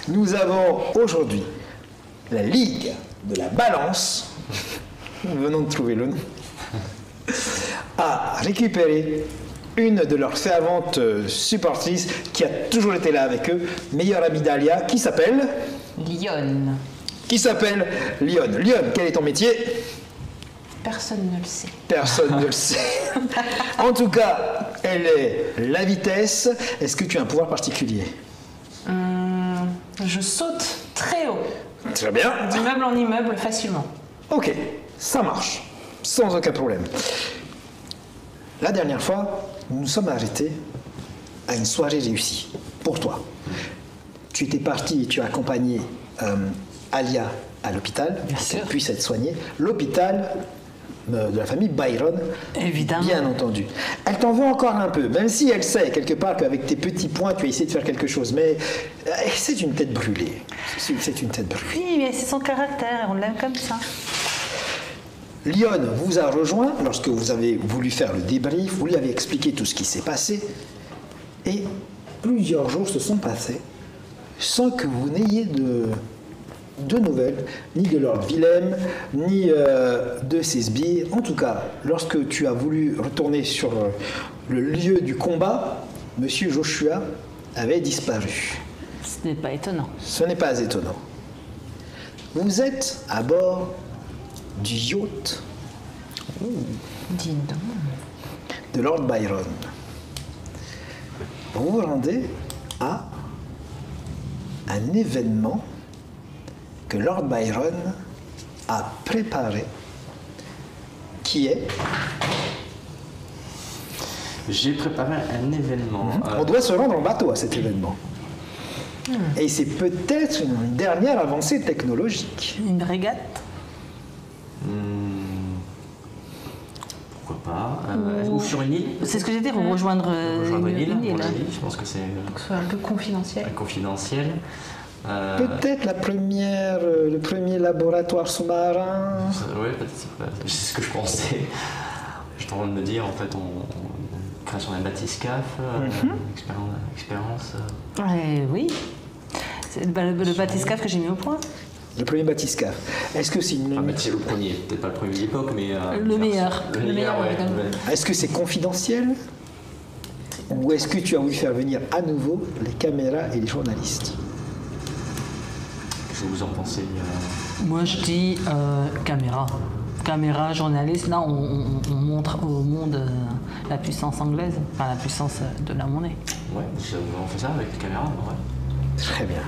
Nous avons aujourd'hui la Ligue de la Balance, nous venons de trouver le nom, a récupéré une de leurs ferventes supportrices qui a toujours été là avec eux, meilleure amie d'Alia, qui s'appelle Lyon. Lyon. Lyon, quel est ton métier? Personne ne le sait. Personne ne le sait. En tout cas, elle est la vitesse. Est-ce que tu as un pouvoir particulier? Je saute très haut. Très bien. D'immeuble en immeuble facilement. Ok, ça marche. Sans aucun problème. La dernière fois, nous nous sommes arrêtés à une soirée réussie. Pour toi. Tu étais parti et tu as accompagné Alia à l'hôpital. Qu'elle puisse être soignée. L'hôpital de la famille Byron. Évidemment. Bien entendu. Elle t'en veut encore un peu, même si elle sait quelque part qu'avec tes petits points, tu as essayé de faire quelque chose. Mais c'est une tête brûlée. C'est une tête brûlée. Oui, mais c'est son caractère, on l'aime comme ça. Lyon vous a rejoint lorsque vous avez voulu faire le débrief, vous lui avez expliqué tout ce qui s'est passé, et plusieurs jours se sont passés sans que vous n'ayez de nouvelles, ni de Lord Willem, ni de ses sbires. En tout cas, lorsque tu as voulu retourner sur le lieu du combat, Monsieur Joshua avait disparu. Ce n'est pas étonnant. Ce n'est pas étonnant. Vous êtes à bord du yacht Dis donc. de Lord Byron. Vous vous rendez à un événement que Lord Byron a préparé, qui est... J'ai préparé un événement. On doit se rendre en bateau à cet événement. Et c'est peut-être une dernière avancée technologique. Une régate. Pourquoi pas ou sur une île. C'est ce que j'ai dit, pour rejoindre Rejoindre une île, île. je pense que c'est Que ce soit un peu confidentiel. confidentiel. Peut-être le premier laboratoire sous-marin. Oui, c'est ce que je pensais. J'étais en train de me dire, en fait, création d'un bathyscaphe, expérience. Oui. C'est le bathyscaphe que j'ai mis au point. Le premier bathyscaphe. Est-ce que c'est une... Ah, mais c'est le premier, peut-être pas le premier de l'époque, mais... Le meilleur. Le meilleur, ouais. évidemment. Est-ce que c'est confidentiel? Ou est-ce que tu as voulu faire venir à nouveau les caméras et les journalistes? Qu'est-ce que vous en pensez Moi, je dis caméra. Caméra, journaliste. Là, on montre au monde la puissance anglaise, enfin la puissance de la monnaie. Ouais, on fait ça avec les caméras, ouais. Très bien.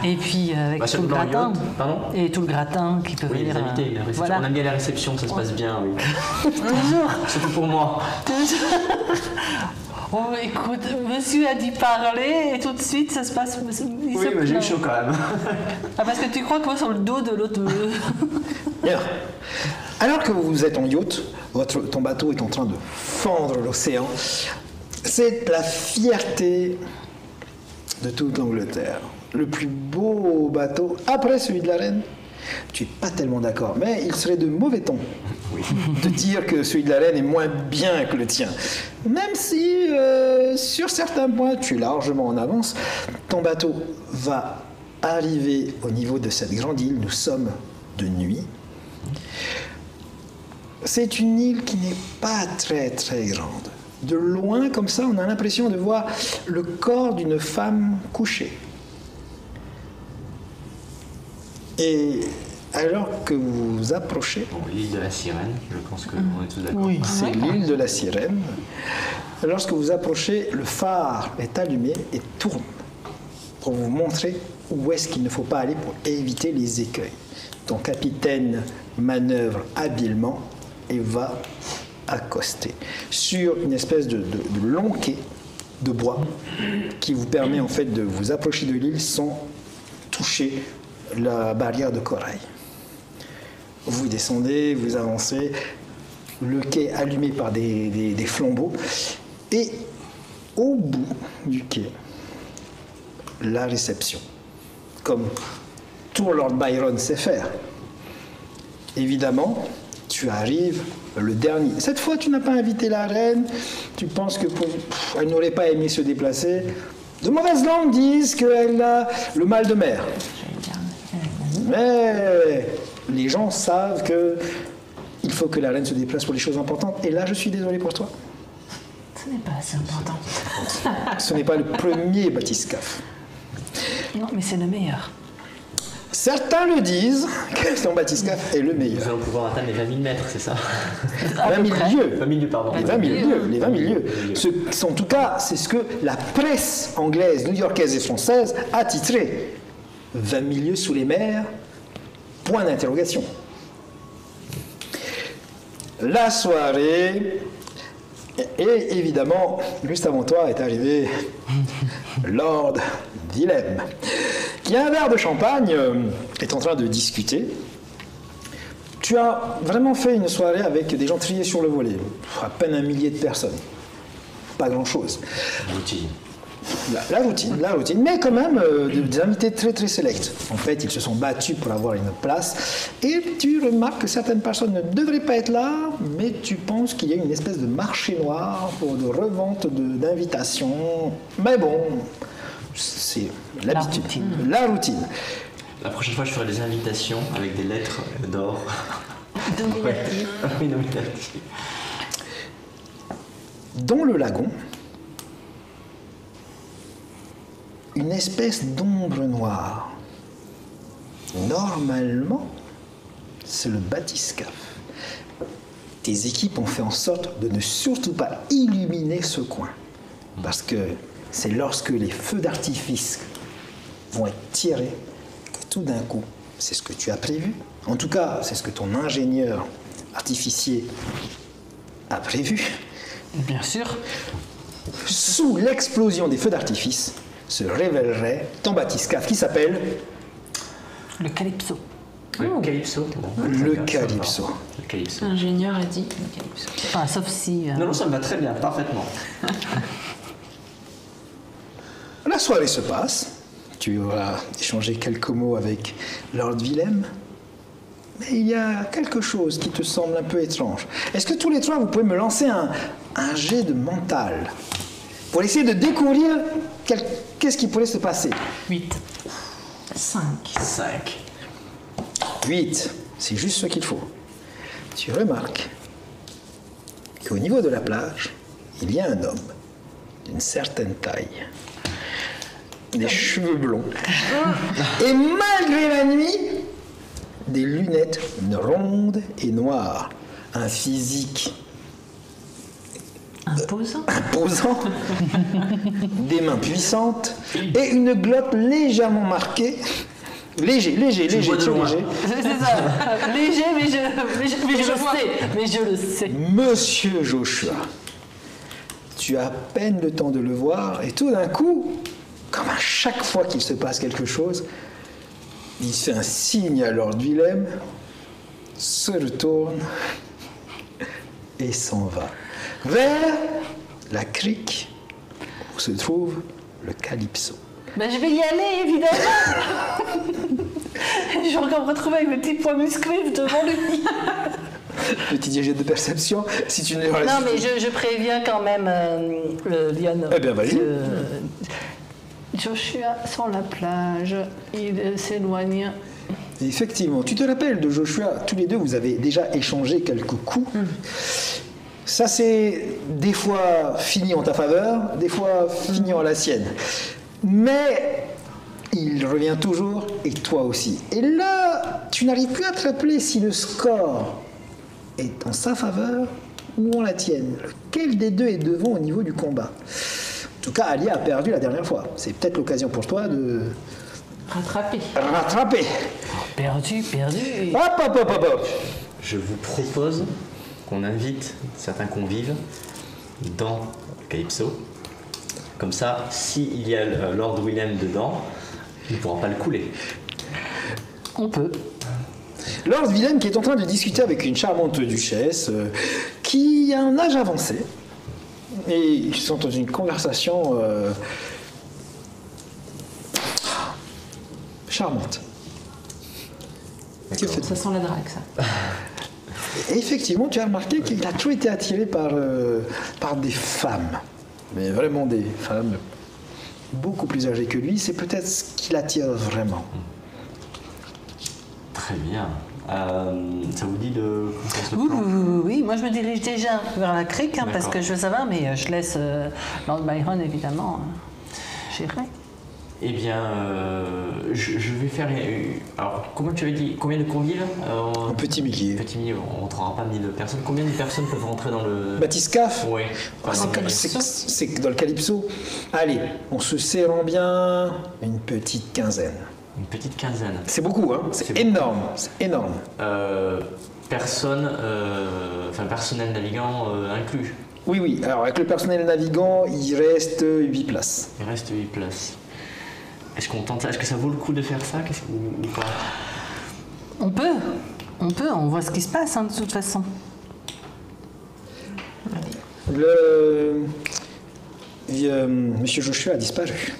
Et puis avec tout le dans le gratin. yacht, pardon. Et tout le gratin qui peut Oui, les venir. invités, la réception. Voilà. On aime bien la réception, ça se passe bien, oui. Toujours. Surtout pour moi. Oh, écoute, monsieur a dit parler et tout de suite ça se passe. Oui, mais j'ai eu chaud quand même. Ah, parce que tu crois que moi sur le dos de l'autre. Bien. Alors que vous êtes en yacht, ton bateau est en train de fendre l'océan, c'est la fierté de toute l'Angleterre. Le plus beau bateau, après celui de la reine. Tu n'es pas tellement d'accord, mais il serait de mauvais ton de dire que celui de la reine est moins bien que le tien. Même si, sur certains points, tu es largement en avance, ton bateau va arriver au niveau de cette grande île. Nous sommes de nuit. C'est une île qui n'est pas très très grande. De loin, comme ça, on a l'impression de voir le corps d'une femme couchée. Et alors que vous vous approchez... Bon, l'île de la Sirène, je pense qu'on est tous d'accord. Oui. C'est l'île de la Sirène. Lorsque vous approchez, le phare est allumé et tourne pour vous montrer où est-ce qu'il ne faut pas aller pour éviter les écueils. Ton capitaine manœuvre habilement et va accoster sur une espèce de long quai de bois qui vous permet en fait de vous approcher de l'île sans toucher la barrière de corail. Vous descendez, vous avancez, le quai allumé par des flambeaux, et au bout du quai, la réception, comme tout Lord Byron sait faire. Évidemment, tu arrives le dernier. Cette fois, tu n'as pas invité la reine, tu penses que elle n'aurait pas aimé se déplacer. De mauvaises langues disent qu'elle a le mal de mer. Mais les gens savent que il faut que la reine se déplace pour les choses importantes. Et là, je suis désolé pour toi. Ce n'est pas assez important. Ce n'est pas le premier bathyscaphe. Non, mais c'est le meilleur. Certains le disent que ton bathyscaphe est le Nous meilleur. allons pouvoir atteindre les 20 000 mètres, c'est ça? 20 000 lieues. 20 000 lieues, pardon. Les 20 000 lieues, les 20 000 lieues. En tout cas, c'est ce que la presse anglaise, new-yorkaise et française a titré. 20 000 lieues sous les mers, point d'interrogation. La soirée, et évidemment, juste avant toi est arrivé Lord Willem, qui a un verre de champagne, est en train de discuter. Tu as vraiment fait une soirée avec des gens triés sur le volet, à peine 1 millier de personnes, pas grand-chose. Routine. La routine, mais quand même des invités très très sélects. En fait, ils se sont battus pour avoir une place et tu remarques que certaines personnes ne devraient pas être là, mais tu penses qu'il y a une espèce de marché noir pour de revente d'invitations. Mais bon, c'est l'habitude. La routine. La prochaine fois, je ferai des invitations avec des lettres d'or. Dominatif. Oui, nominatif. Dans le lagon, une espèce d'ombre noire. Normalement, c'est le bathyscaphe. Tes équipes ont fait en sorte de ne surtout pas illuminer ce coin. Parce que c'est lorsque les feux d'artifice vont être tirés que tout d'un coup, c'est ce que tu as prévu. En tout cas, c'est ce que ton ingénieur artificier a prévu. Bien sûr. Sous l'explosion des feux d'artifice, se révélerait ton bathyscaphe qui s'appelle Le Calypso. Le Calypso. le Calypso. Le Calypso. L'ingénieur a dit le Calypso. Enfin, sauf si... Non, non, ça me va très bien, parfaitement. La soirée se passe. Tu auras échangé quelques mots avec Lord Willem. Mais il y a quelque chose qui te semble un peu étrange. Est-ce que tous les trois, vous pouvez me lancer un jet de mental pour essayer de découvrir qu'est-ce qui pourrait se passer? 8. 5. 5. 8, c'est juste ce qu'il faut. Tu remarques qu'au niveau de la plage, il y a un homme d'une certaine taille, des cheveux blonds, et malgré la nuit, des lunettes rondes et noires, un physique Imposant. imposant, des mains puissantes et une glotte légèrement marquée. Léger, vois très de loin. léger. C'est ça. Léger, mais je le sais. Monsieur Joshua, tu as à peine le temps de le voir et tout d'un coup, comme à chaque fois qu'il se passe quelque chose, il fait un signe à Lord Willem, se retourne et s'en va vers la crique où se trouve le Calypso. Ben, je vais y aller, évidemment. Je vais encore me retrouver avec mes petits poings musclés devant lui. Petit jet de perception, si tu ne restes... Non, mais je préviens quand même Lionel. Eh bien, vas-y. Joshua sur la plage, il s'éloigne. Effectivement, tu te rappelles de Joshua, tous les deux, vous avez déjà échangé quelques coups. Ça, c'est des fois fini en ta faveur, des fois fini en la sienne. Mais il revient toujours, et toi aussi. Et là, tu n'arrives plus à te rappeler si le score est en sa faveur ou en la tienne. Lequel des deux est devant au niveau du combat? En tout cas, Alia a perdu la dernière fois. C'est peut-être l'occasion pour toi de Rattrapé. rattraper. Perdu. Hop. Je vous propose qu'on invite certains convives dans le Calypso. Comme ça, s'il y a Lord Willem dedans, il ne pourra pas le couler. On peut. Lord Willem qui est en train de discuter avec une charmante duchesse qui a un âge avancé. Et ils sont dans une conversation charmante. Que faites-vous? Ça sent la drague, ça. Et effectivement, tu as remarqué qu'il a toujours été attiré par des femmes. Mais vraiment des femmes beaucoup plus âgé que lui, c'est peut-être ce qui l'attire vraiment. Très bien. Ça vous dit de qu'on fasse le Oui, plan? oui, moi je me dirige déjà vers la crique parce D'accord. que je veux savoir, mais je laisse Lord Byron évidemment gérer. Eh bien, je vais faire. Alors, comment tu avais dit? Combien de convives Un petit millier. Petit millier, on ne rentrera pas 1000 personnes. Combien de personnes peuvent rentrer dans le. Bathyscaphe. Oui. C'est dans le Calypso. Allez, on se serrant bien, une petite quinzaine. Une petite quinzaine. C'est beaucoup, hein. C'est C'est énorme. C'est énorme. Personnel navigant inclus. Oui, oui. Alors, avec le personnel navigant, il reste 8 places. Il reste 8 places. Est-ce qu'on tente ça? Est-ce que ça vaut le coup de faire ça ou pas? On voit ce qui se passe hein, de toute façon. Monsieur Joshua a disparu.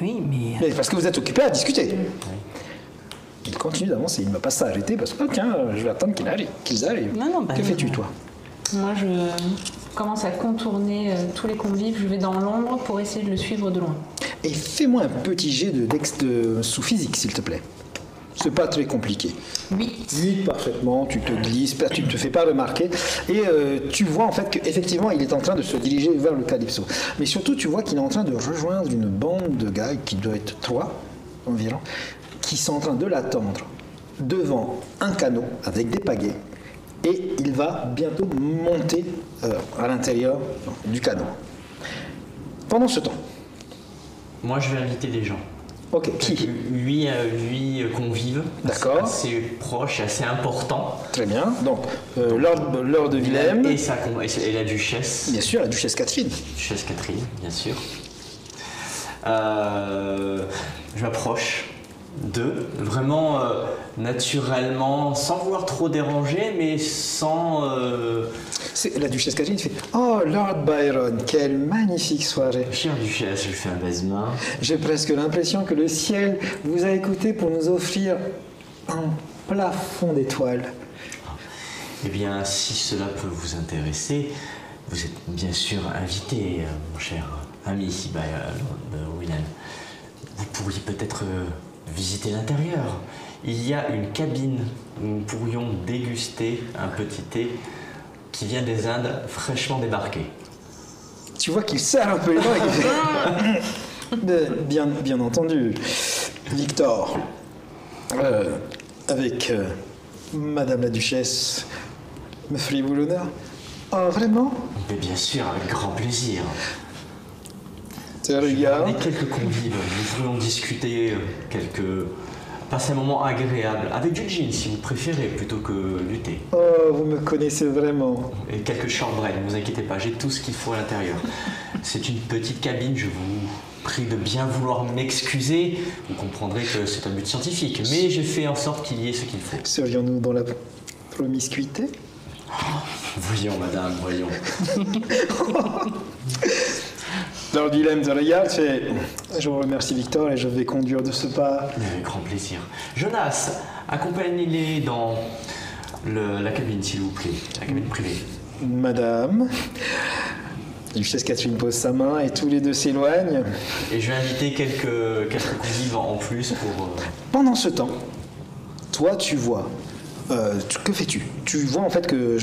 Oui, mais Mais parce que vous êtes occupé à discuter. Il continue d'avancer. Il ne m'a pas s'arrêter parce que, tiens, je vais attendre qu'ils arrivent. Non, bah Que non. fais-tu, toi? Moi, je commence à contourner tous les convives. Je vais dans l'ombre pour essayer de le suivre de loin. Et fais-moi un petit jet de sous physique, s'il te plaît. C'est pas très compliqué. 8 parfaitement, tu te glisses, tu ne te fais pas remarquer. Et tu vois en fait qu'effectivement, il est en train de se diriger vers le Calypso. Mais surtout, tu vois qu'il est en train de rejoindre une bande de gars, qui doit être 3 environ, qui sont en train de l'attendre devant un canot avec des pagaies. Et il va bientôt monter à l'intérieur du canot. Pendant ce temps, Moi, je vais inviter des gens. ok, qui? 8 convives. D'accord. Assez proches, assez importants. Très bien. Donc, Lord de Willem, Et la duchesse. bien sûr, la duchesse Catherine. Duchesse Catherine, bien sûr. Je m'approche d'eux, vraiment naturellement, sans vouloir trop déranger, mais sans. La duchesse Catherine fait « Oh, Lord Byron, quelle magnifique soirée. Chère duchesse, je lui fais un baisement. J'ai presque l'impression que le ciel vous a écouté pour nous offrir un plafond d'étoiles. Eh bien, si cela peut vous intéresser, vous êtes bien sûr invité, mon cher ami Lord Willem. Vous pourriez peut-être visiter l'intérieur. Il y a une cabine où nous pourrions déguster un petit thé qui vient des Indes fraîchement débarqué. » Tu vois qu'il serre un peu les dents et qu'il fait « Bien entendu, Victor, avec Madame la Duchesse, me feriez-vous l'honneur? Oh, vraiment? Mais bien sûr, avec grand plaisir. Te regarde. Avec quelques convives, nous pourrions discuter passer un moment agréable, avec du gin si vous préférez, plutôt que du thé. Oh, vous me connaissez vraiment. Et quelques shortbread, ne vous inquiétez pas, j'ai tout ce qu'il faut à l'intérieur. C'est une petite cabine, je vous prie de bien vouloir m'excuser. Vous comprendrez que c'est un but scientifique, mais j'ai fait en sorte qu'il y ait ce qu'il faut. Serions-nous dans la promiscuité? Voyons, madame, voyons. Lord Willem te regarde, fait « Je vous remercie Victor et je vais conduire de ce pas. » Mais avec grand plaisir. Jonas, accompagnez-les dans la cabine, s'il vous plaît, la cabine privée. Madame, la duchesse Catherine pose sa main et tous les deux s'éloignent. Et je vais inviter quelques convives en plus pour... Pendant ce temps, toi tu vois, que fais-tu? Tu vois en fait que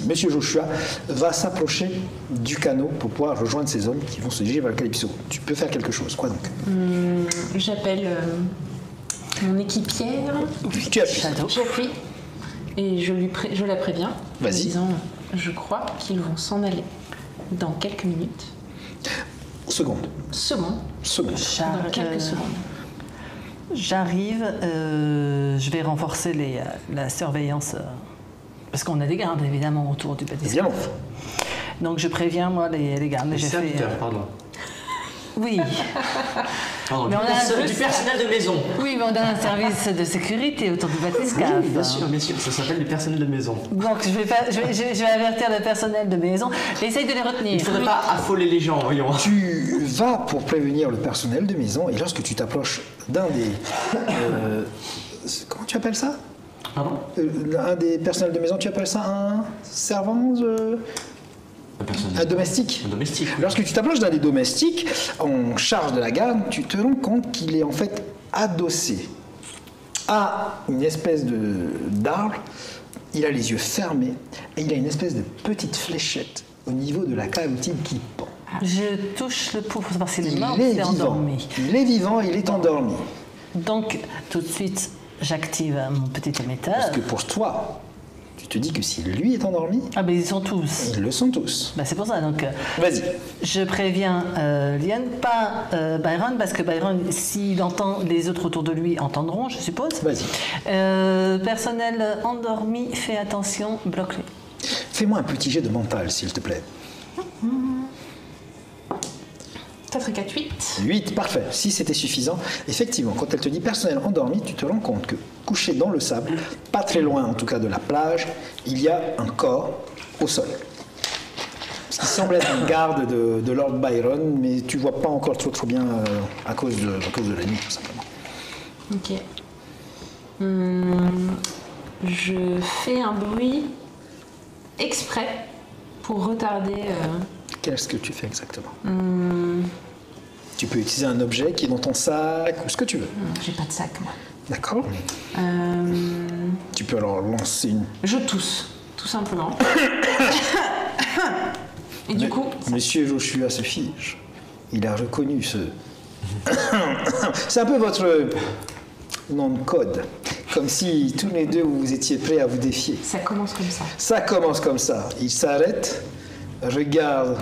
Monsieur Joshua va s'approcher du canot pour pouvoir rejoindre ces hommes qui vont se diriger vers le Calypso. Tu peux faire quelque chose, quoi donc? J'appelle mon équipière. Tu appuies. J'appuie et je la préviens. Vas-y. En disant, je crois qu'ils vont s'en aller dans quelques minutes. Seconde. Secondes. Dans quelques secondes. J'arrive, je vais renforcer la surveillance, parce qu'on a des gardes évidemment autour du bâtiment. Évidemment. Donc je préviens moi les gardes. Les J'ai fait, serviteurs, pardon. Oui. Pardon, Mais du personnel de maison. Oui, mais on a un service de sécurité autour du bathyscaphe. Oui, bien sûr, ça s'appelle du personnel de maison. Donc je vais avertir le personnel de maison. Essaye de les retenir. Il ne faudrait pas affoler les gens, voyons. Tu vas pour prévenir le personnel de maison et lorsque tu t'approches d'un des... comment tu appelles ça? Pardon? Un des personnels de maison, tu appelles ça un servant? Un domestique. Un domestique, oui. Lorsque tu t'approches d'un des domestiques en charge de la garde, tu te rends compte qu'il est en fait adossé à une espèce d'arbre. Il a les yeux fermés et il a une espèce de petite fléchette au niveau de la carotide qui pend. Je touche le pauvre parce qu'il est mort, Il est il est vivant. endormi. Il est vivant, il est endormi. Donc, tout de suite, j'active mon petit émetteur. Parce que pour toi, tu te dis que si lui est endormi, Ah ben ils sont tous. ils le sont tous. Ben, c'est pour ça, donc Vas-y. je préviens Liane, pas Byron, parce que Byron, s'il entend, les autres autour de lui entendront, je suppose. Vas-y. Personnel endormi, fais attention, bloque-les. Fais-moi un petit jet de mental, s'il te plaît. 4 et 4, 8. 8, parfait. Si c'était suffisant, effectivement, quand elle te dit personnel endormi, tu te rends compte que couché dans le sable, pas très loin en tout cas de la plage, il y a un corps au sol. Ce qui semble être une garde de Lord Byron, mais tu vois pas encore trop bien à cause de la nuit, tout simplement. Ok. Je fais un bruit exprès pour retarder. Qu'est-ce que tu fais exactement Tu peux utiliser un objet qui est dans ton sac ou ce que tu veux. J'ai pas de sac, moi. D'accord. Tu peux alors lancer une... Je tousse, tout simplement. Et du coup, Monsieur Joshua se fige. Il a reconnu ce... C'est un peu votre nom de code. Comme si tous les deux vous étiez prêts à vous défier. ça commence comme ça. Ça commence comme ça. Il s'arrête, regarde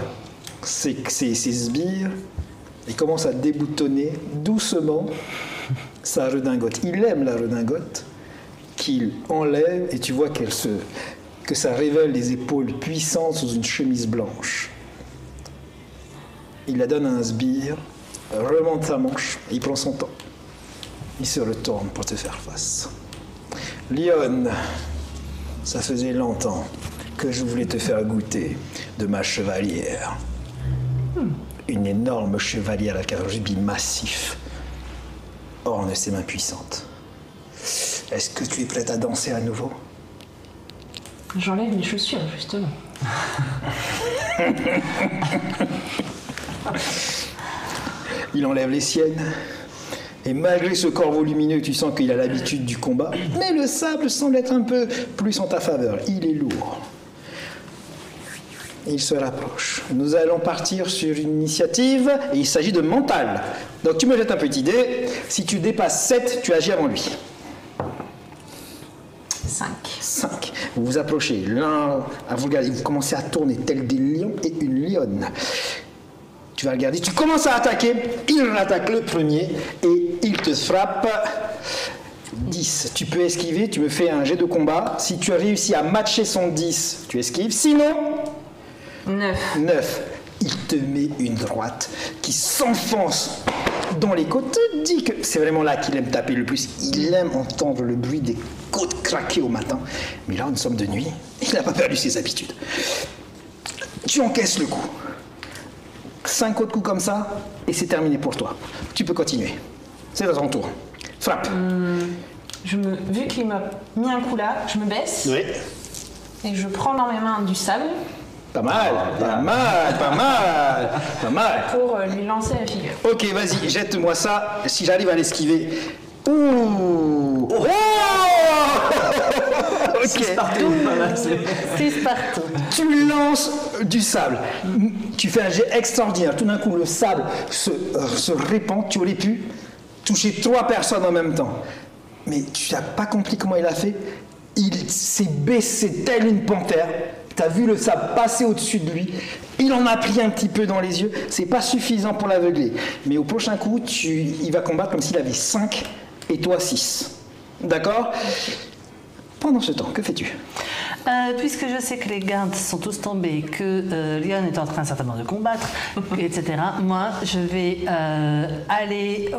ses sbires et commence à déboutonner doucement sa redingote. Il aime la redingote qu'il enlève et tu vois que ça révèle des épaules puissantes sous une chemise blanche. Il la donne à un sbire, remonte sa manche, et il prend son temps. Il se retourne pour te faire face. Lyon, ça faisait longtemps que je voulais te faire goûter de ma chevalière. Une énorme chevalière avec un rubis massif orne ses mains puissantes. Est-ce que tu es prête à danser à nouveau? J'enlève mes chaussures, justement. Il enlève les siennes. Et malgré ce corps volumineux, tu sens qu'il a l'habitude du combat. Mais le sable semble être un peu plus en ta faveur. Il est lourd. Il se rapproche. Nous allons partir sur une initiative et il s'agit de mental. Donc tu me jettes un petit dé. Si tu dépasses 7, tu agis avant lui. 5. 5. Vous vous approchez. L'un, vous regardez, vous commencez à tourner tel des lions et une lionne. Tu vas regarder, tu commences à attaquer. Il attaque le premier et il te frappe. 10. Tu peux esquiver, tu me fais un jet de combat. Si tu as réussi à matcher son 10, tu esquives. Sinon... 9. 9. Il te met une droite qui s'enfonce dans les côtes. Te dit que c'est vraiment là qu'il aime taper le plus. Il aime entendre le bruit des côtes craquer au matin. Mais là, nous sommes de nuit. Il n'a pas perdu ses habitudes. Tu encaisses le coup. 5 autres coups comme ça, et c'est terminé pour toi. Tu peux continuer. C'est à ton tour. Frappe. Vu qu'il m'a mis un coup là, je me baisse Oui. et je prends dans mes mains du sable Pas mal, pas mal, pas mal, pas mal. pour lui lancer la figure. Ok, vas-y, jette-moi ça. Si j'arrive à l'esquiver. Ouh! Oh! Ok. Partout, voilà, c'est- 6 partout. Tu lances du sable. Tu fais un jet extraordinaire. Tout d'un coup, le sable se répand. Tu aurais pu toucher 3 personnes en même temps. Mais tu n'as pas compris comment il a fait. Il s'est baissé tel une panthère. Tu as vu le sable passer au-dessus de lui. Il en a pris un petit peu dans les yeux. C'est pas suffisant pour l'aveugler. Mais au prochain coup, il va combattre comme s'il avait 5 et toi 6. D'accord? Pendant ce temps, que fais-tu? Puisque je sais que les gardes sont tous tombés, que Lyon est en train certainement de combattre, etc., moi, je vais aller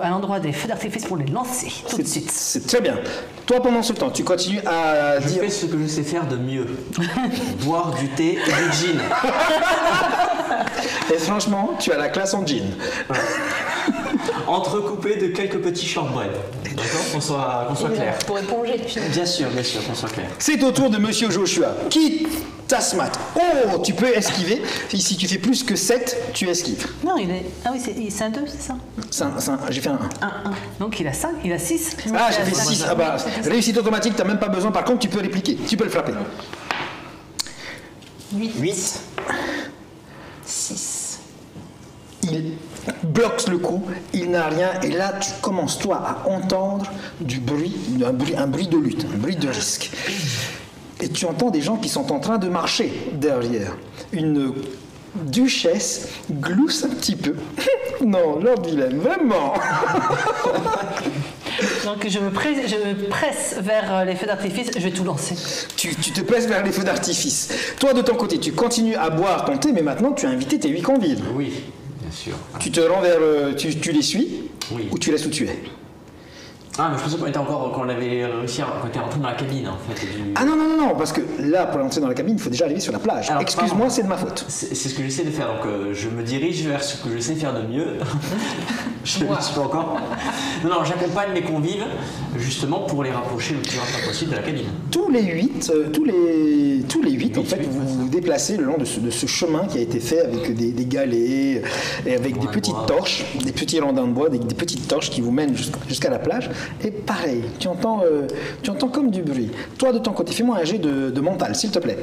à l'endroit des feux d'artifice pour les lancer tout de suite. C'est très bien. Toi, pendant ce temps, tu continues à Je dire... fais ce que je sais faire de mieux. Boire du thé et du gin. Et franchement, tu as la classe en jean. Entrecoupé de quelques petits shortbread. D'accord? Qu'on soit clair. Pour éponger, finalement. Bien sûr, qu'on soit clair. C'est au tour de Monsieur Joshua, qui Tasmat. Oh, tu peux esquiver. Si tu fais plus que 7, tu esquives. Non, il est. Ah oui, c'est un 2, c'est ça? J'ai fait un 1. Donc il a 5, il a 6. Ah, j'ai fait 6. Ah bah, réussite automatique, t'as même pas besoin. Par contre, tu peux répliquer. Tu peux le frapper. 8. 6. Il bloque le coup, il n'a rien. Et là, tu commences, toi, à entendre du bruit, un bruit de lutte, un bruit de risque. Et tu entends des gens qui sont en train de marcher derrière. Une duchesse glousse un petit peu. Non, Lord Willem, vraiment. Donc je me presse vers les feux d'artifice, je vais tout lancer. Tu te presses vers les feux d'artifice. Toi, de ton côté, tu continues à boire ton thé, mais maintenant, tu as invité tes 8 convives. Oui, bien sûr. Tu te rends vers... tu les suis? Oui. Ou tu laisses où tu es? Ah, mais je pensais qu'on avait réussi quand on était rentré dans la cabine, en fait. Ah non, parce que là, pour entrer dans la cabine, il faut déjà arriver sur la plage. Alors, excuse-moi, c'est de ma faute. C'est ce que j'essaie de faire, donc je me dirige vers ce que je sais faire de mieux. Je ne sais pas encore. Non, j'accompagne mes convives, justement, pour les rapprocher le plus rapidement possible de la cabine. Tous les 8, en fait, vous vous déplacez le long de ce chemin qui a été fait avec des galets et avec des petites torches, des petits randins de bois, des petites torches qui vous mènent jusqu'à la plage. Et pareil, tu entends comme du bruit. Toi, de ton côté, fais-moi un jet de mental, s'il te plaît.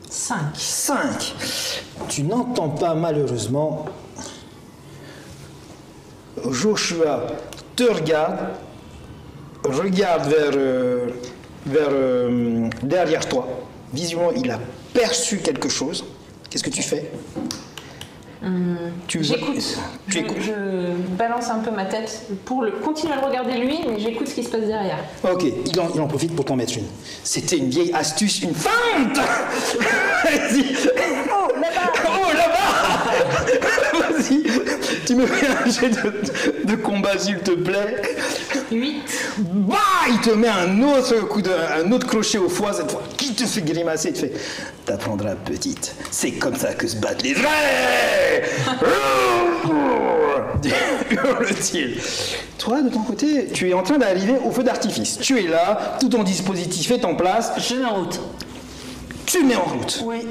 5. Tu n'entends pas, malheureusement. Joshua te regarde vers derrière toi. Visiblement, il a perçu quelque chose. Qu'est-ce que tu fais? J'écoute. Je balance un peu ma tête pour continuer à le regarder lui, mais j'écoute ce qui se passe derrière. Ok, il en profite pour t'en mettre une. C'était une vieille astuce, une feinte. Vas-y. Oh, là-bas. Vas-y, tu me fais un jet de combat, s'il te plaît. 8. Bah, il te met un autre crochet au foie, cette fois, qui te fait grimacer, il te fait... T'apprendras, petite. C'est comme ça que se battent les vrais. Hurle-t-il. Toi, de ton côté, tu es en train d'arriver au feu d'artifice. Tu es là, tout ton dispositif est en place. Je mets en route. Tu mets en route. Oui.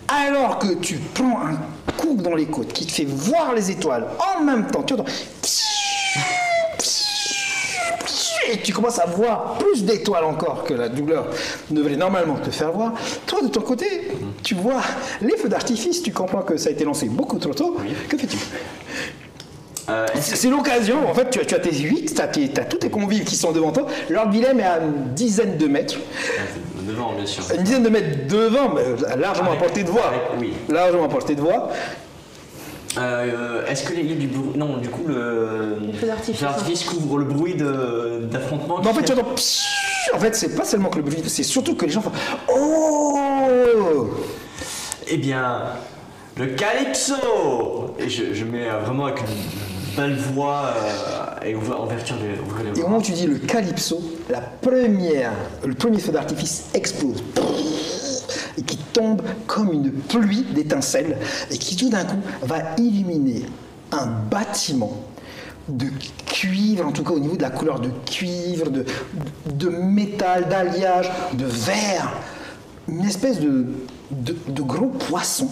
Alors que tu prends un coup dans les côtes qui te fait voir les étoiles en même temps, tu entends... Et tu commences à voir plus d'étoiles encore que la douleur devrait normalement te faire voir. Toi, de ton côté, tu vois les feux d'artifice, tu comprends que ça a été lancé beaucoup trop tôt. Oui. Que fais-tu? C'est l'occasion, en fait, tu as tes 8, tu as tous tes convives qui sont devant toi. Lord Willem est à une dizaine de mètres. Devant, bien sûr. Une dizaine de mètres devant, mais largement à portée de voix. Oui. Largement à portée de voix. Est-ce que il y a du bruit? Non, du coup, le feu d'artifice couvre le bruit d'affrontement. En fait, tu entends. En fait, c'est pas seulement que le bruit, c'est surtout que les gens font. Oh! Eh bien, le Calypso! Et je mets vraiment avec une belle voix et ouverture de ouvrir les bras. Et au moment où tu dis le Calypso, le premier feu d'artifice explose. Et qui tombe comme une pluie d'étincelles et qui tout d'un coup va illuminer un bâtiment de cuivre, en tout cas au niveau de la couleur de cuivre, de métal, d'alliage, de verre, une espèce de gros poisson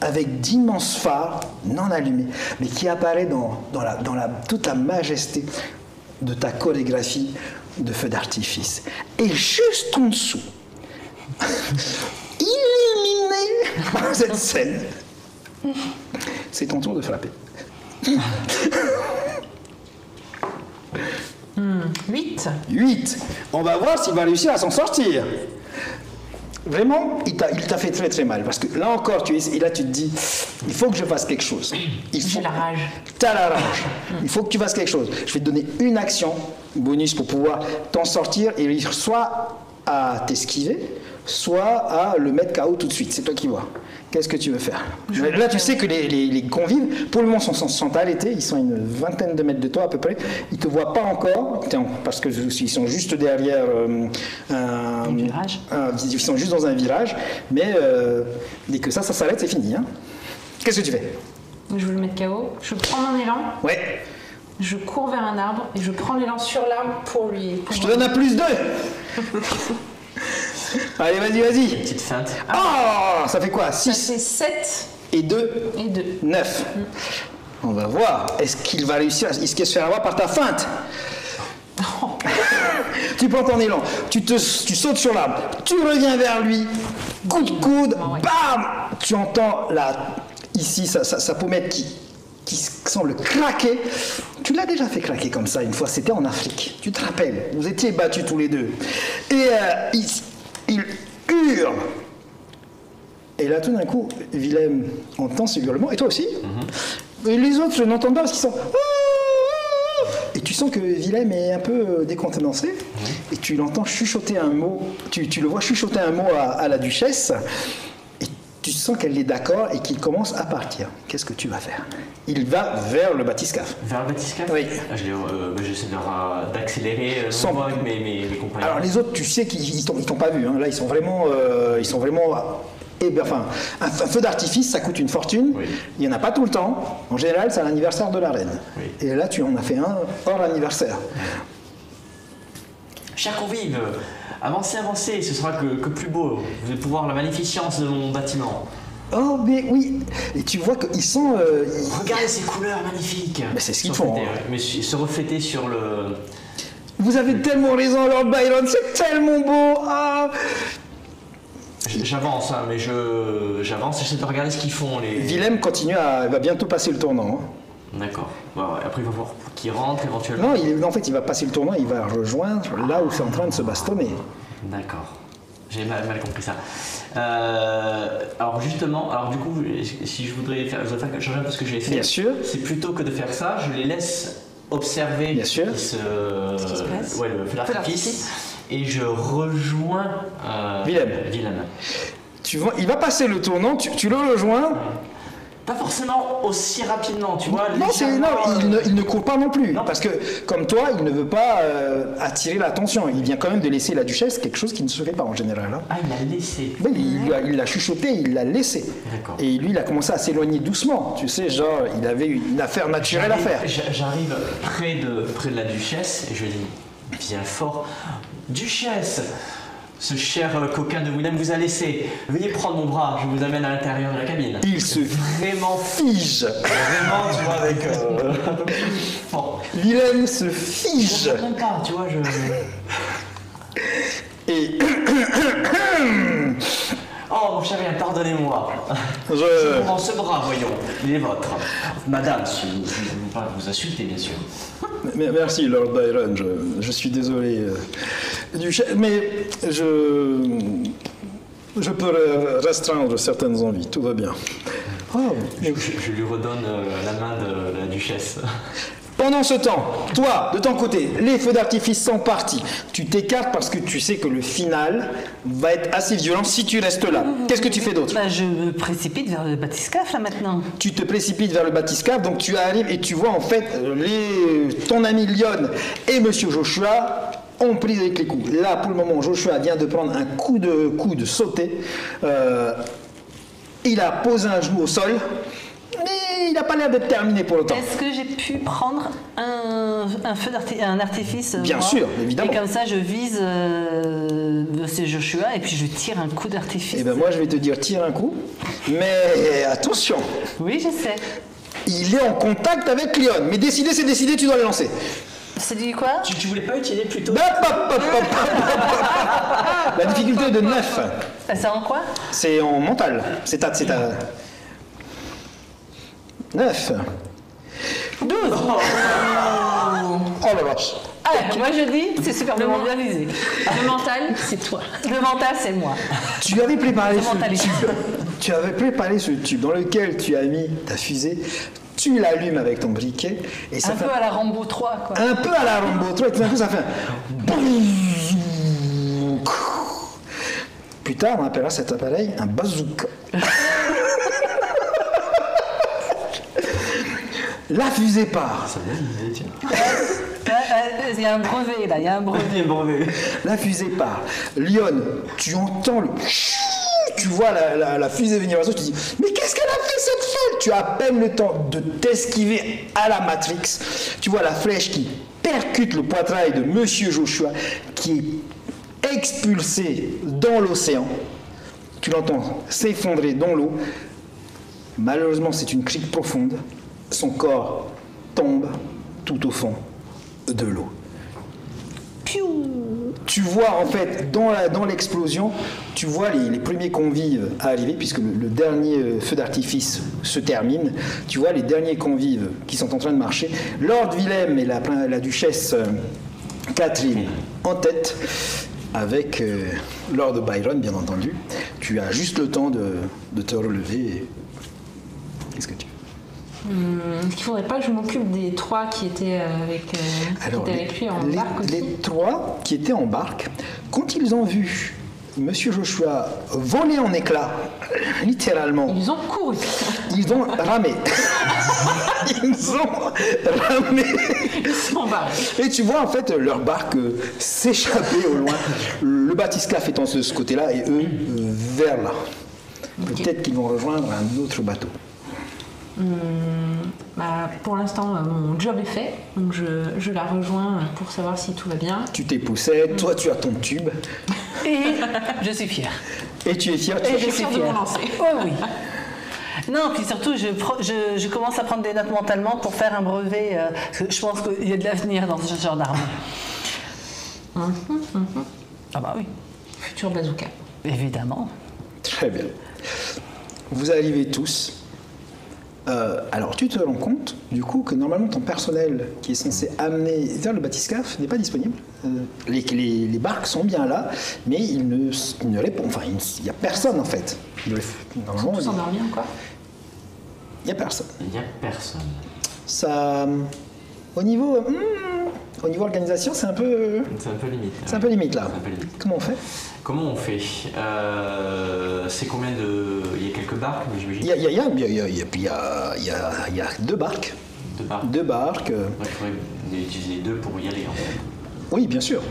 avec d'immenses phares non allumés, mais qui apparaît dans toute la majesté de ta chorégraphie de feu d'artifice. Et juste en dessous, illuminé par cette scène, c'est ton tour de frapper. 8. 8. On va voir s'il va réussir à s'en sortir. Vraiment, il t'a fait très très mal. Parce que là encore, et là tu te dis, il faut que je fasse quelque chose. J'ai la rage. T'as la rage. Il faut que tu fasses quelque chose. Je vais te donner une action bonus pour pouvoir t'en sortir et réussir soit à t'esquiver, soit à le mettre KO tout de suite. C'est toi qui vois. Qu'est-ce que tu veux faire? Là, tu sais que les convives, pour le moment, sont arrêtés. Ils sont à une vingtaine de mètres de toi à peu près. Ils ne te voient pas encore, parce qu'ils sont juste derrière un virage. Ils sont juste dans un virage. Mais dès que ça s'arrête, c'est fini. Hein. Qu'est-ce que tu fais? Je veux le mettre KO. Je prends mon élan. Ouais. Je cours vers un arbre et je prends l'élan sur l'arbre pour lui... Je te donne un +2. Allez, vas-y. Petite feinte. Oh, ça fait quoi? Ça 6 fait 7 et 2, et 2. 9. On va voir. Est-ce qu'il va réussir? Est-ce qu'il se fait avoir par ta feinte? Tu prends ton élan, tu sautes sur l'arbre, tu reviens vers lui, coup de coude, bam! Tu entends ici sa pommette qui semble craquer. Tu l'as déjà fait craquer comme ça une fois, c'était en Afrique. Tu te rappelles, vous étiez battus tous les deux. Et il hurle. Et là, tout d'un coup, Willem entend ce hurlement, et toi aussi. Et les autres n'entendent pas parce qu'ils sont... Et tu sens que Willem est un peu décontenancé, et tu l'entends chuchoter un mot, tu le vois chuchoter un mot à la duchesse, et tu sens qu'elle est d'accord et qu'il commence à partir. Qu'est-ce que tu vas faire? Il va vers le bathyscaphe. Vers le bathyscaphe? Oui. J'essaie d'accélérer l'envoi avec mes compagnons. Alors les autres, tu sais qu'ils t'ont pas vu, hein. Là ils sont vraiment... un feu d'artifice, ça coûte une fortune. Oui. Il n'y en a pas tout le temps. En général, c'est à l'anniversaire de la reine. Oui. Et là, tu en as fait un hors anniversaire. Chers convives, avancez, ce sera que plus beau. Vous allez pouvoir la magnificence de mon bâtiment. Oh, mais oui. Et tu vois qu'ils sont... Regardez ces couleurs magnifiques. Mais c'est ce qu'ils font. Mais se refléter sur le... Vous avez tellement raison, Lord Byron, c'est tellement beau. Ah. J'avance, hein, mais j'avance, j'essaie de regarder ce qu'ils font. Willem va bientôt passer le tournant. Hein. D'accord. Ouais, après, il va falloir qu'il rentre éventuellement. Non, en fait, il va passer le tournant, il va rejoindre là où c'est en train de se bastonner. D'accord. J'ai mal compris ça. Alors justement, du coup, si je voudrais changer un peu ce que j'ai fait, bien sûr, c'est plutôt que de faire ça, je les laisse observer bien sûr. ce qui se passe. Ouais, le feu d'artifice. Et je rejoins Willem. Il va passer le tournant, tu le rejoins. Pas forcément aussi rapidement, tu vois. Non, il ne court pas non plus. Non. Parce que, comme toi, il ne veut pas attirer l'attention. Il vient quand même de laisser la duchesse, quelque chose qui ne se fait pas en général. Hein. Ah, il l'a laissé. Oui, il l'a chuchoté, il l'a laissé. D'accord. Et lui, il a commencé à s'éloigner doucement. Tu sais, genre, il avait une affaire naturelle à faire. J'arrive près de la duchesse et je dis bien fort, Duchesse, ce cher coquin de Willem vous a laissé. Veuillez prendre mon bras, je vous amène à l'intérieur de la cabine. Il se vraiment fige. Vraiment, tu vois, avec un peu plus fort. Willem se fige. Je ne comprends pas, tu vois, Et... Oh, mon cher, pardonnez-moi. Je prends ce bras, voyons. Il est vôtre. Madame, si je ne veux pas vous insulter, bien sûr. Merci, Lord Byron. Je suis désolé. Mais je peux restreindre certaines envies. Tout va bien. Oh, je lui redonne la main de la duchesse. Pendant ce temps, toi, de ton côté, les feux d'artifice sont partis. Tu t'écartes parce que tu sais que le final va être assez violent si tu restes là. Qu'est-ce que tu fais d'autre? Je me précipite vers le bathyscaphe là maintenant. Tu te précipites vers le bathyscaphe, donc tu arrives et tu vois en fait ton ami Lyon et Monsieur Joshua ont pris avec les coups. Là, pour le moment, Joshua vient de prendre un coup de sauté. Il a posé un genou au sol. Mais il n'a pas l'air d'être terminé pour autant. Est-ce que j'ai pu prendre un artifice Bien sûr, évidemment. Et comme ça, je vise c'est Joshua et puis je tire un coup d'artifice. Eh ben moi, je vais te dire, tire un coup. Mais attention. Oui, je sais. Il est en contact avec Lyon. Mais décider, c'est décider, tu dois le lancer. C'est dit quoi? Tu voulais pas utiliser plutôt... La difficulté est de 9. C'est en quoi? C'est en mental. C'est ta... 9. 12. Oh la vache. Moi je dis, c'est super bien visé. Le mental, c'est toi. Le mental, c'est moi. Tu avais préparé ce mentalité. tube. Tu avais préparé ce tube dans lequel tu as mis ta fusée. Tu l'allumes avec ton briquet. Et ça un peu à la Rambo 3, quoi. Un peu à la Rambo 3. Et tout d'un coup, ça fait un... Plus tard, on appellera cet appareil un bazooka. La fusée part. Il y a un brevet là, il y a un brevet. La fusée part. Lyon, tu entends le... Tu vois la fusée venir vers toi, tu te dis, mais qu'est-ce qu'elle a fait cette folle? Tu as à peine le temps de t'esquiver à la Matrix. Tu vois la flèche qui percute le poitrail de Monsieur Joshua, qui est expulsé dans l'océan. Tu l'entends s'effondrer dans l'eau. Malheureusement, c'est une crique profonde. Son corps tombe tout au fond de l'eau. Tu vois en fait dans l'explosion, tu vois les premiers convives arriver, puisque le dernier feu d'artifice se termine. Tu vois les derniers convives qui sont en train de marcher. Lord Willem et la duchesse Catherine en tête, avec Lord Byron bien entendu. Tu as juste le temps de te relever. Qu'est-ce que tu veux? Est-ce qu'il ne faudrait pas que je m'occupe des 3 qui étaient avec lui en barque aussi? Les 3 qui étaient en barque, quand ils ont vu Monsieur Joshua voler en éclats, littéralement, Ils ont couru. ils ont ramé. Ils ont ramé. Ils sont barrés. Et tu vois en fait leur barque s'échapper au loin. Le bathyscaphe étant de ce côté-là et eux vers là. Peut-être qu'ils vont rejoindre un autre bateau. Pour l'instant, mon job est fait, donc je la rejoins pour savoir si tout va bien. Tu t'es poussé, toi tu as ton tube. Et je suis fière. Et tu es fier. Et je suis fière de fière. mon lancer. Oh oui. Non, puis surtout, je commence à prendre des notes mentalement pour faire un brevet. Parce que je pense qu'il y a de l'avenir dans ce genre d'arme. Ah bah oui, Futur bazooka. évidemment. Très bien. Vous arrivez tous. Alors, tu te rends compte, du coup, que normalement ton personnel qui est censé amener vers le bathyscaphe n'est pas disponible. Les barques sont bien là, mais ils ne répondent. Enfin, il n'y a personne en fait. Ils sont tous endormis encore? Il n'y a personne. Il n'y a personne. Ça, au niveau organisation, c'est un peu limite. c'est un peu limite là. C'est un peu limite. Comment on fait? Comment on fait C'est combien de... Il y a quelques barques, mais j'imagine. Il y a 2 barques. 2 barques. 2 barques. Moi, il faudrait utiliser les 2 pour y aller, en fait. Oui, bien sûr.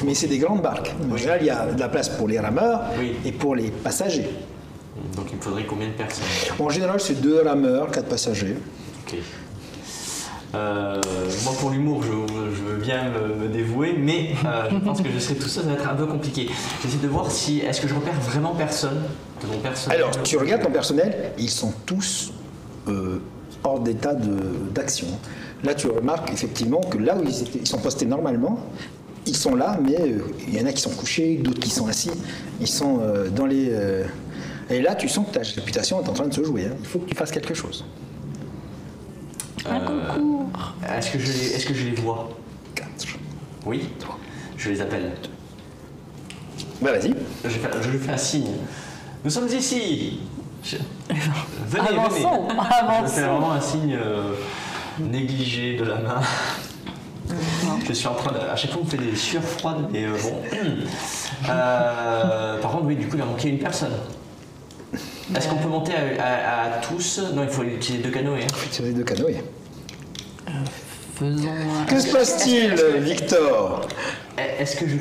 Mais c'est des grandes barques. En général, il y a de la place pour les rameurs et pour les passagers. Donc, il me faudrait combien de personnes? En général, c'est 2 rameurs, 4 passagers. Ok. Moi, pour l'humour, je veux bien me dévouer, mais je pense que je serai tout seul, ça va être un peu compliqué. J'essaie de voir si... Est-ce que je repère vraiment personne de mon personnel? Alors, tu regardes ton personnel, ils sont tous hors d'état d'action. Là, tu remarques effectivement que là où ils sont postés normalement, ils sont là, mais il y en a qui sont couchés, d'autres qui sont assis. Ils sont dans les... Et là, tu sens que ta réputation est en train de se jouer. Hein. Il faut que tu fasses quelque chose. Un concours. Est-ce que je les vois? 4. Oui. Je les appelle. Bah, vas-y. Je lui fais un signe. Nous sommes ici. Venez, Avançons, venez. Je fais vraiment un signe négligé de la main. Je suis en train de... À chaque fois, on me fait des sueurs froides, mais bon. Par contre, oui, du coup, il va manquer une personne. Est-ce qu'on peut monter à tous? Non, il faut utiliser 2 canoës. Hein. Il faut utiliser 2 canoës. Faisons... Que se passe-t-il, Victor? Est-ce que je...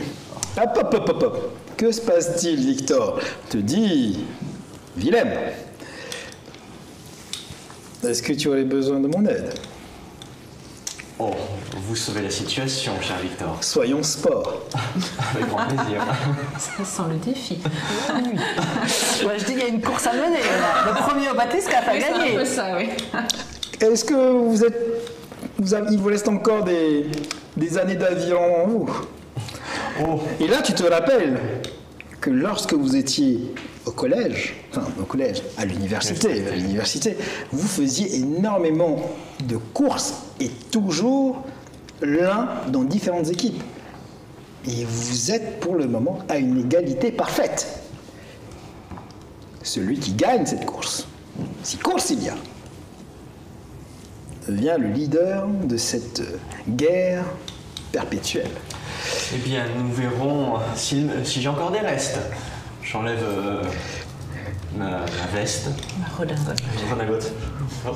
Hop. Que se passe-t-il, Victor? Te dis, Willem. Est-ce que tu aurais besoin de mon aide? Oh, vous sauvez la situation, cher Victor. Soyons sport. Avec grand plaisir. Ça sent le défi. Ouais, je dis, il y a une course à mener. Là. Le premier au bathyscaphe a Oui, c'est un gagné. peu ça, oui. Est-ce que il vous reste encore des années d'aviron en vous? Oh, Et là, tu te rappelles que lorsque vous étiez au collège, à l'université, vous faisiez énormément de courses et toujours l'un dans différentes équipes. Et vous êtes pour le moment à une égalité parfaite. Celui qui gagne cette course, si course il y a, devient le leader de cette guerre perpétuelle. eh bien, nous verrons si j'ai encore des restes. J'enlève ma veste. Ma redingote. Redingote. Oh.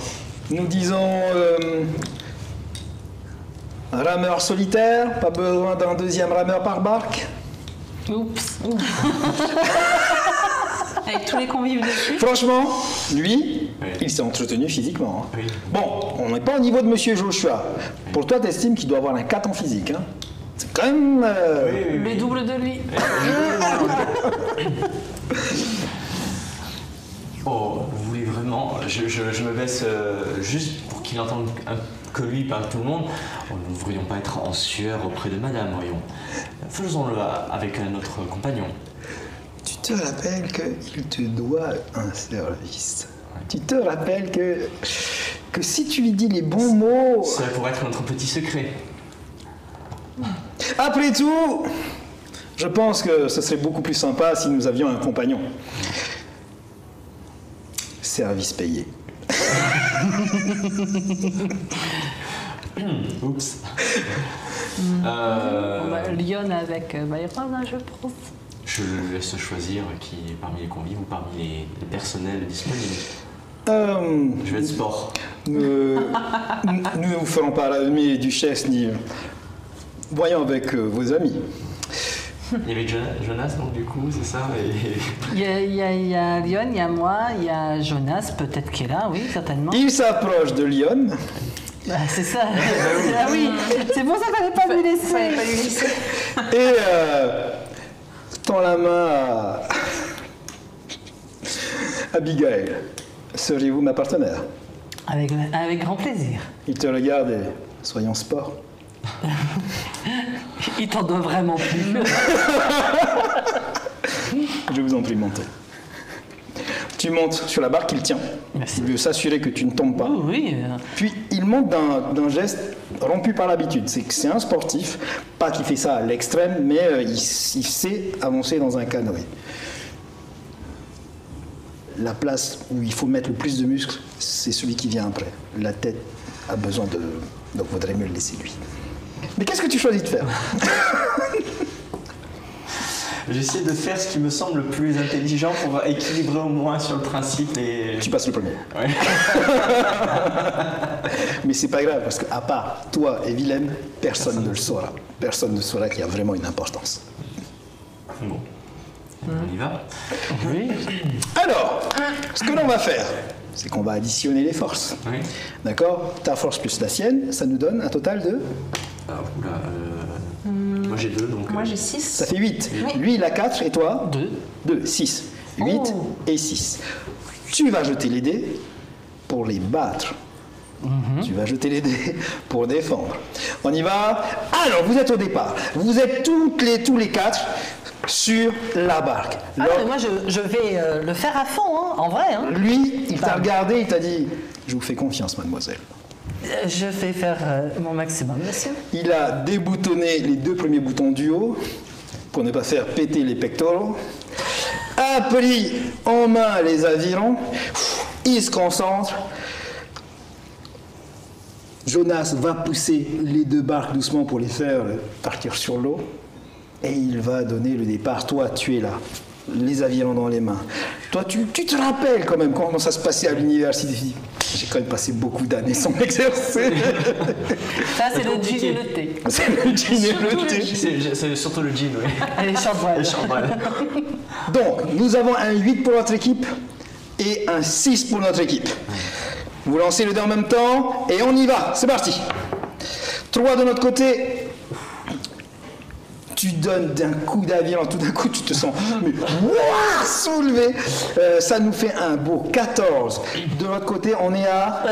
Nous disons un rameur solitaire, pas besoin d'un deuxième rameur par barque. Oups. Avec tous les convives dessus. Franchement, lui, Oui. il s'est entretenu physiquement. Hein. Oui. Bon, on n'est pas au niveau de Monsieur Joshua. Pour toi, t'estimes qu'il doit avoir un 4 en physique. Hein. C'est quand même... Le double de lui. Oh, vous voulez vraiment... Je me baisse juste pour qu'il entende que lui parle tout le monde. Oh, nous ne devrions pas être en sueur auprès de madame, voyons. Faisons-le avec notre compagnon. Tu te rappelles qu'il te doit un service. Tu te rappelles que si tu lui dis les bons mots... Ça pourrait être notre petit secret. Après tout, je pense que ce serait beaucoup plus sympa si nous avions un compagnon. Service payé. Oups. Lyon avec Byron, hein, je pense. Je le laisse choisir qui est parmi les convives ou parmi les personnels disponibles. Je vais être sport. Nous ne vous ferons pas l'armée duchesse ni... Voyons avec vos amis. Il y avait Jonas, donc du coup, c'est ça Il y a Lyon, il y a moi, il y a Jonas, peut-être qu'il est là, oui, certainement. Il s'approche de Lyon. Bah, c'est ça. Ah oui, c'est pour ça qu'il fallait pas lui laisser. Et tend la main à Abigail. Seriez-vous ma partenaire? Avec grand plaisir. Il te regarde et soyons sport. Il t'en doit vraiment plus. Je vous en prie, montez. Tu montes sur la barre qu'il tient. Merci. Il veut s'assurer que tu ne tombes pas. Oh, oui. Puis il monte d'un geste rompu par l'habitude. C'est que c'est un sportif, pas qu'il fait ça à l'extrême, mais il sait avancer dans un canoë. La place où il faut mettre le plus de muscles, c'est celui qui vient après. La tête a besoin de... Donc vaudrait mieux le laisser lui. Mais qu'est-ce que tu choisis de faire? J'essaie de faire ce qui me semble le plus intelligent pour équilibrer au moins sur le principe et... Tu passes le premier. Ouais. Mais c'est pas grave, parce qu'à part toi et Willem, personne ne le saura. Personne ne saura qu'il y a vraiment une importance. Bon. On y va. Oui. Alors, ce que l'on va faire, c'est qu'on va additionner les forces. Oui. D'accord? Ta force plus la sienne, ça nous donne un total de... Moi j'ai 2, donc... Moi j'ai 6. Ça fait 8. Oui. Lui, il a 4 et toi? 2. 6. 8 Oh. et 6. Tu vas jeter les dés pour les battre. Tu vas jeter les dés pour défendre. On y va? Alors, vous êtes au départ. Vous êtes tous les 4 sur la barque. Ah, mais moi, je vais le faire à fond, hein, en vrai. Hein. Lui, il t'a regardé, il t'a dit « Je vous fais confiance, mademoiselle ». Je vais faire mon maximum, monsieur. Il a déboutonné les 2 premiers boutons du haut pour ne pas faire péter les pectoraux, a pris en main les avirons, il se concentre. Jonas va pousser les 2 barques doucement pour les faire partir sur l'eau et il va donner le départ. Toi, tu es là, les avirons dans les mains. Toi, tu te rappelles quand même comment ça se passait à l'université. J'ai quand même passé beaucoup d'années sans m'exercer. Ça, c'est le gin et le thé. C'est le gin et le thé. C'est surtout le jean, oui. Allez, chambres. Donc, nous avons un 8 pour notre équipe et un 6 pour notre équipe. Vous lancez les 2 en même temps et on y va. C'est parti. 3 de notre côté. Tu donnes d'un coup d'aviron, tout d'un coup tu te sens soulevé. Ça nous fait un beau 14. De l'autre côté, on est à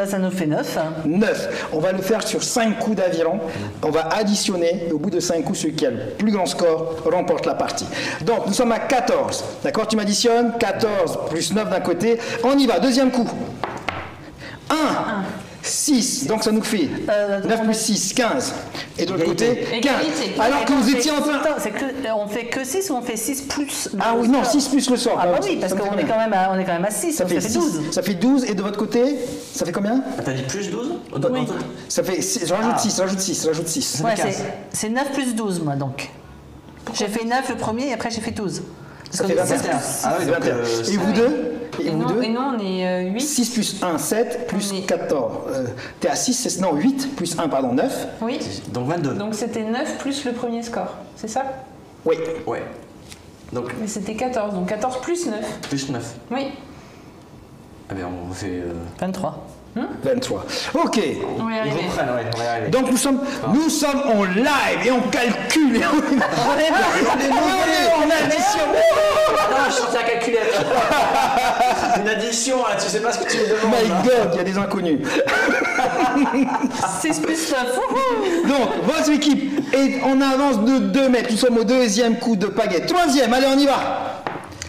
Ça nous fait 9. 9. On va le faire sur 5 coups d'aviron. On va additionner. Et au bout de 5 coups, celui qui a le plus grand score remporte la partie. Donc, nous sommes à 14. D'accord? Tu m'additionnes 14 plus 9 d'un côté. On y va. Deuxième coup. 1. 6, donc ça nous fait 9 plus 6, 15. Et de l'autre côté, 15. Alors que vous étiez en train... On fait que 6 ou on fait 6 plus le Ah oui, non, 6 plus le sort. Ah bah oui, parce qu'on est quand même à 6, ça fait 12. Ça fait 12, et de votre côté, ça fait combien? T'as dit plus 12? Oui. Ça fait, rajoute 6. Ouais, c'est 9 plus 12, moi, donc. J'ai fait 9 le premier, et après j'ai fait 12. Ça fait 21. Ah oui, donc, 21. Et vous deux? Et nous, on est 8. 6 plus 1, 7, plus On est- 14. T'es à 6, non, 8 plus 1, pardon, 9. Oui. Donc 22. Donc c'était 9 plus le premier score, c'est ça? Oui. Ouais. Donc Mais c'était 14, donc 14 plus 9. plus 9. Oui. Ah ben on fait... 23. 23. Ok. On va y Ils arriver. reprennent, ouais, on va y arriver. Donc nous sommes en live et on calcule. Et on addition. Ah, je sortais la calculette. Une addition, là, tu sais pas ce que tu me demandes. My là. God, il y a des inconnus. 6 plus 9. Donc, votre équipe est en avance de 2 mètres. Nous sommes au 2e coup de pagaie. 3e, allez, on y va.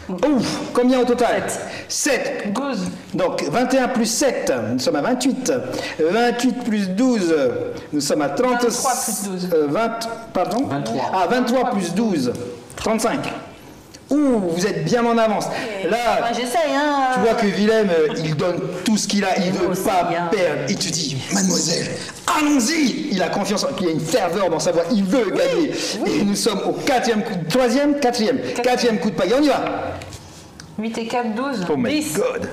Ouf, combien au total 7. 12. Donc, 21 plus 7, nous sommes à 28. 28 plus 12, nous sommes à 30. 23 plus 12. pardon 23. Ah, 23 plus 12, 35. Ouh, vous êtes bien en avance. Là, J'essaye, hein. tu vois que Willem, il donne tout ce qu'il a, il ne veut aussi, pas hein. perdre. Il te dit, mademoiselle, allons-y. Il a confiance, il y a une ferveur dans sa voix, il veut gagner. Et nous sommes au 4e coup, 3e, 4e coup de pagaie, on y va. 8 et 4, 12. Oh my 10. God.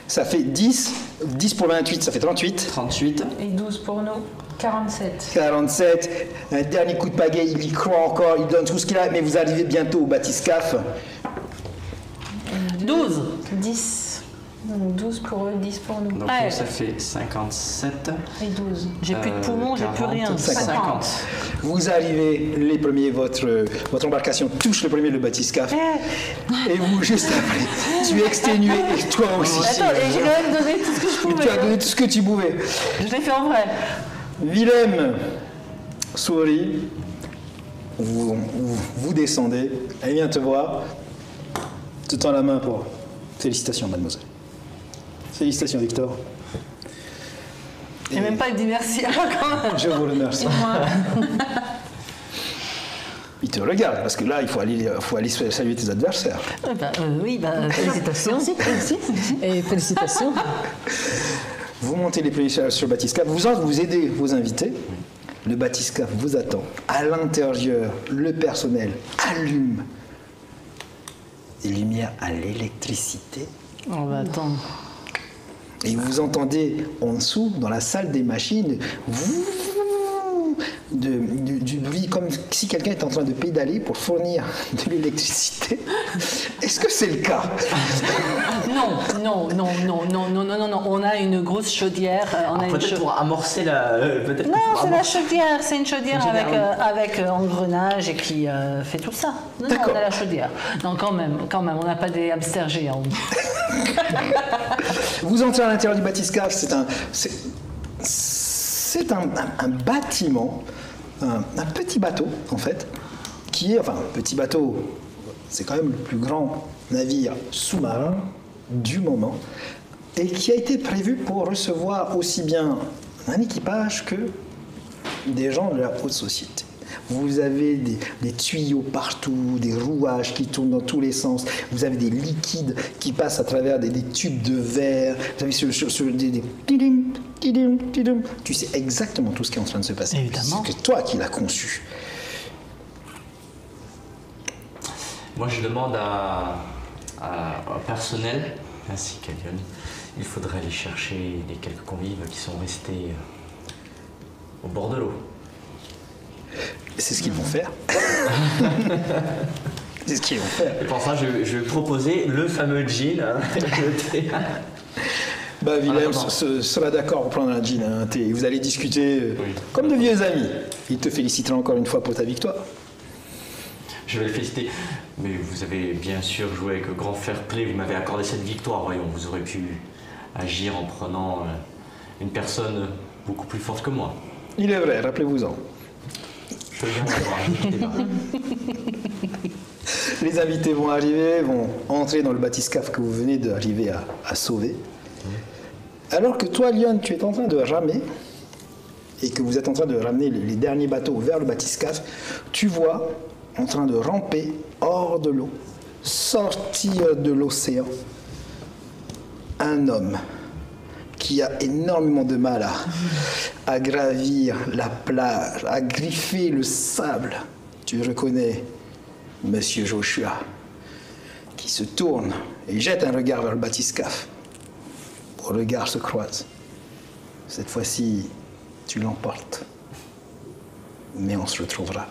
Ça fait 10, 10 pour 28, ça fait 38. 38. Et 12 pour nous. 47. 47, un dernier coup de pagaie, il y croit encore, il donne tout ce qu'il a, mais vous arrivez bientôt au bathyscaphe. 12. 10. Donc 12 pour eux, 10 pour nous. Donc Ouais. nous, ça fait 57. Et 12. J'ai plus de poumons, j'ai plus 40, rien. 50. Vous arrivez les premiers, votre embarcation touche le premier le bathyscaphe, et vous, juste après, tu es exténué, et toi aussi. Attends, et j'ai quand même donné tout ce que je Mais pouvais. tu as donné tout ce que tu pouvais. Je l'ai fait en vrai. Willem sourit, vous descendez, elle vient te voir, te tend la main pour... Félicitations, mademoiselle. Félicitations, Victor. Et même pas dit merci quand même. Je vous remercie. Il te regarde, parce que là, il faut aller saluer tes adversaires. Félicitations. Merci. Et félicitations. Vous montez les premiers sur le bathyscaphe, vous aidez vos invités. Le bathyscaphe vous attend. À l'intérieur, le personnel allume des lumières à l'électricité. On va attendre. Et vous entendez en dessous, dans la salle des machines, du bruit comme si quelqu'un était en train de pédaler pour fournir de l'électricité. Est-ce que c'est le cas? Non. On a une grosse chaudière. On a une Peut-être pour amorcer la. Peut-être Non, pour c'est la amorcer- chaudière. C'est une chaudière Une chaudière, avec engrenage et qui fait tout ça. Non, D'accord. on a la chaudière. Non, quand même, on n'a pas des hamsters géants. Vous entrez à l'intérieur du bathyscaphe, c'est un bâtiment, un petit bateau en fait, qui est, enfin, petit bateau, c'est quand même le plus grand navire sous-marin du moment, et qui a été prévu pour recevoir aussi bien un équipage que des gens de la haute société. Vous avez des tuyaux partout, des rouages qui tournent dans tous les sens. Vous avez des liquides qui passent à travers des tubes de verre. Vous avez des tidim, tidim, tidim. Tu sais exactement tout ce qui est en train de se passer. Évidemment. C'est que toi qui l'as conçu. Moi, je demande au personnel ainsi qu'à Lyon, il faudrait aller chercher les quelques convives qui sont restés au bord de l'eau. C'est ce qu'ils vont faire. C'est ce qu'ils vont faire. Et pour ça, je vais proposer le fameux gin. Hein, le thé. Bah, Willem attends. sera d'accord pour prendre un gin, un thé. Vous allez discuter Oui. comme de vieux amis. Il te félicitera encore une fois pour ta victoire. Je vais les féliciter. Mais vous avez bien sûr joué avec grand fair play. Vous m'avez accordé cette victoire. Voyons, vous aurez pu agir en prenant une personne beaucoup plus forte que moi. Il est vrai, rappelez-vous-en. Je viens de voir un débat. Les invités vont arriver, vont entrer dans le bathyscaphe que vous venez d'arriver à sauver. Alors que toi, Lyon, tu es en train de ramer et que vous êtes en train de ramener les derniers bateaux vers le bathyscaphe, tu vois en train de ramper hors de l'eau, sortir de l'océan, un homme qui a énormément de mal à gravir la plage, à griffer le sable. Tu reconnais Monsieur Joshua, qui se tourne et jette un regard vers le bathyscaphe. Vos regards se croisent. Cette fois-ci, tu l'emportes. Mais on se retrouvera.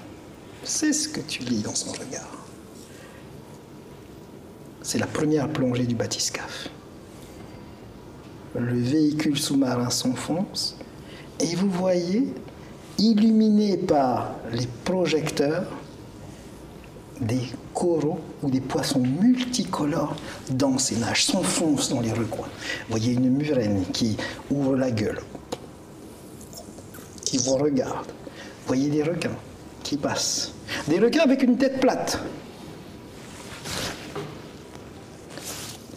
C'est ce que tu lis dans son regard. C'est la première plongée du bathyscaphe. le véhicule sous-marin s'enfonce et vous voyez, illuminé par les projecteurs, des coraux ou des poissons multicolores dansent et nagent, s'enfoncent dans les recoins. Vous voyez une murène qui ouvre la gueule, qui vous regarde. Vous voyez des requins qui passent. Des requins avec une tête plate.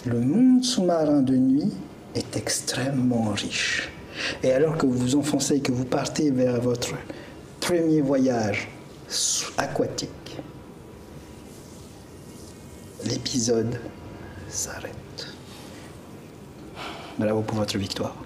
Le monde sous-marin de nuit est extrêmement riche. Et alors que vous vous enfoncez, que vous partez vers votre premier voyage aquatique, l'épisode s'arrête. Bravo pour votre victoire.